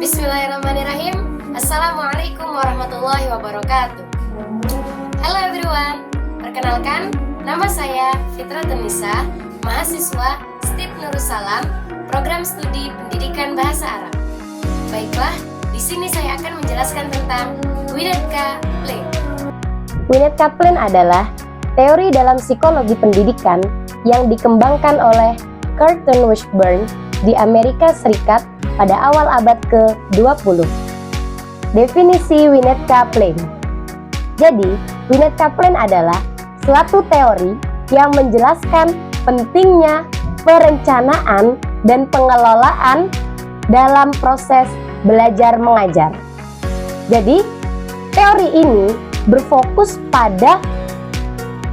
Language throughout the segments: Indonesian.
Bismillahirrahmanirrahim. Assalamualaikum warahmatullahi wabarakatuh. Hello everyone. Perkenalkan, nama saya Fitra Tenisa, mahasiswa STIP Nurussalam, Program Studi Pendidikan Bahasa Arab. Baiklah, di sini saya akan menjelaskan tentang Winnetka Plan. Winnetka Plan adalah teori dalam psikologi pendidikan yang dikembangkan oleh Carlton Washburn di Amerika Serikat pada awal abad ke-20. Definisi Winnetka Plan. Jadi, Winnetka Plan adalah suatu teori yang menjelaskan pentingnya perencanaan dan pengelolaan dalam proses belajar mengajar. Jadi, teori ini berfokus pada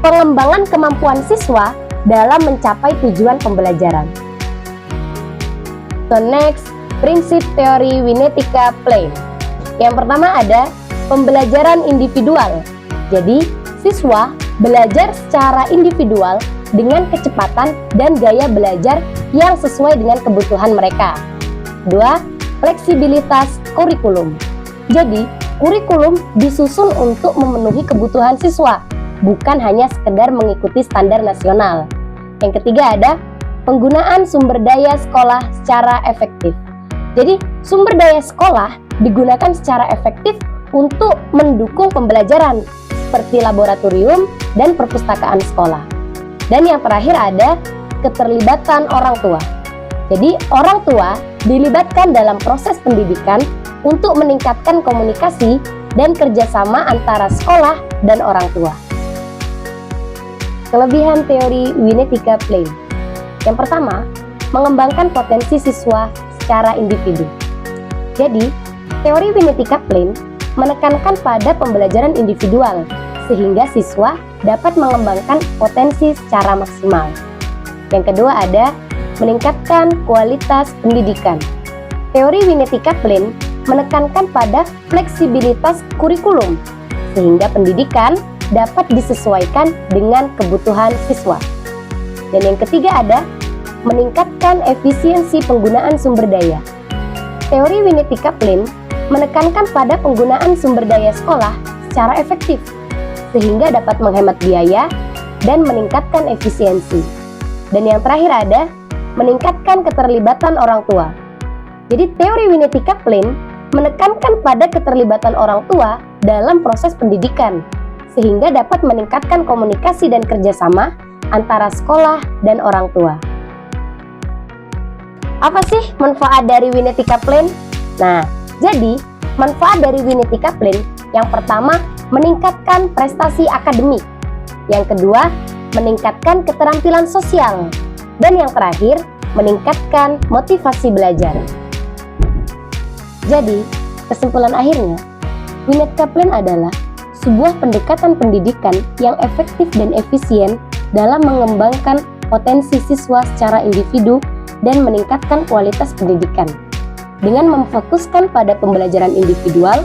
pengembangan kemampuan siswa dalam mencapai tujuan pembelajaran. So next, prinsip teori Winnetka Plan. Yang pertama ada pembelajaran individual. Jadi, siswa belajar secara individual dengan kecepatan dan gaya belajar yang sesuai dengan kebutuhan mereka. Dua, fleksibilitas kurikulum. Jadi, kurikulum disusun untuk memenuhi kebutuhan siswa, bukan hanya sekedar mengikuti standar nasional. Yang ketiga ada penggunaan sumber daya sekolah secara efektif. Jadi, sumber daya sekolah digunakan secara efektif untuk mendukung pembelajaran, seperti laboratorium dan perpustakaan sekolah. Dan yang terakhir ada keterlibatan orang tua. Jadi, orang tua dilibatkan dalam proses pendidikan untuk meningkatkan komunikasi dan kerjasama antara sekolah dan orang tua. Kelebihan teori Winnetka Plan. Yang pertama, mengembangkan potensi siswa secara individu. Jadi, teori Winnetka Plan menekankan pada pembelajaran individual, sehingga siswa dapat mengembangkan potensi secara maksimal. Yang kedua ada meningkatkan kualitas pendidikan. Teori Winnetka Plan menekankan pada fleksibilitas kurikulum, sehingga pendidikan dapat disesuaikan dengan kebutuhan siswa. Dan yang ketiga ada meningkatkan efisiensi penggunaan sumber daya. Teori Winnetka Plan menekankan pada penggunaan sumber daya sekolah secara efektif, sehingga dapat menghemat biaya dan meningkatkan efisiensi. Dan yang terakhir ada meningkatkan keterlibatan orang tua. Jadi teori Winnetka Plan menekankan pada keterlibatan orang tua dalam proses pendidikan, sehingga dapat meningkatkan komunikasi dan kerjasama antara sekolah dan orang tua. Apa sih manfaat dari Winnetka Plan? Nah, jadi manfaat dari Winnetka Plan yang pertama meningkatkan prestasi akademik, yang kedua meningkatkan keterampilan sosial, dan yang terakhir meningkatkan motivasi belajar. Jadi, kesimpulan akhirnya, Winnetka Plan adalah sebuah pendekatan pendidikan yang efektif dan efisien dalam mengembangkan potensi siswa secara individu dan meningkatkan kualitas pendidikan dengan memfokuskan pada pembelajaran individual,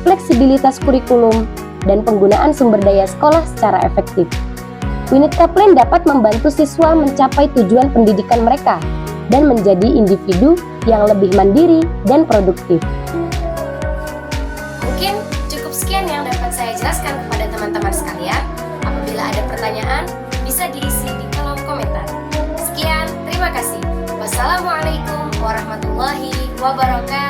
fleksibilitas kurikulum, dan penggunaan sumber daya sekolah secara efektif. Winnetka Plan dapat membantu siswa mencapai tujuan pendidikan mereka dan menjadi individu yang lebih mandiri dan produktif. Mungkin cukup sekian yang dapat saya jelaskan kepada teman-teman sekalian. Apabila ada pertanyaan, bisa diisi di kolom komentar. Sekian, terima kasih. Wassalamualaikum warahmatullahi wabarakatuh.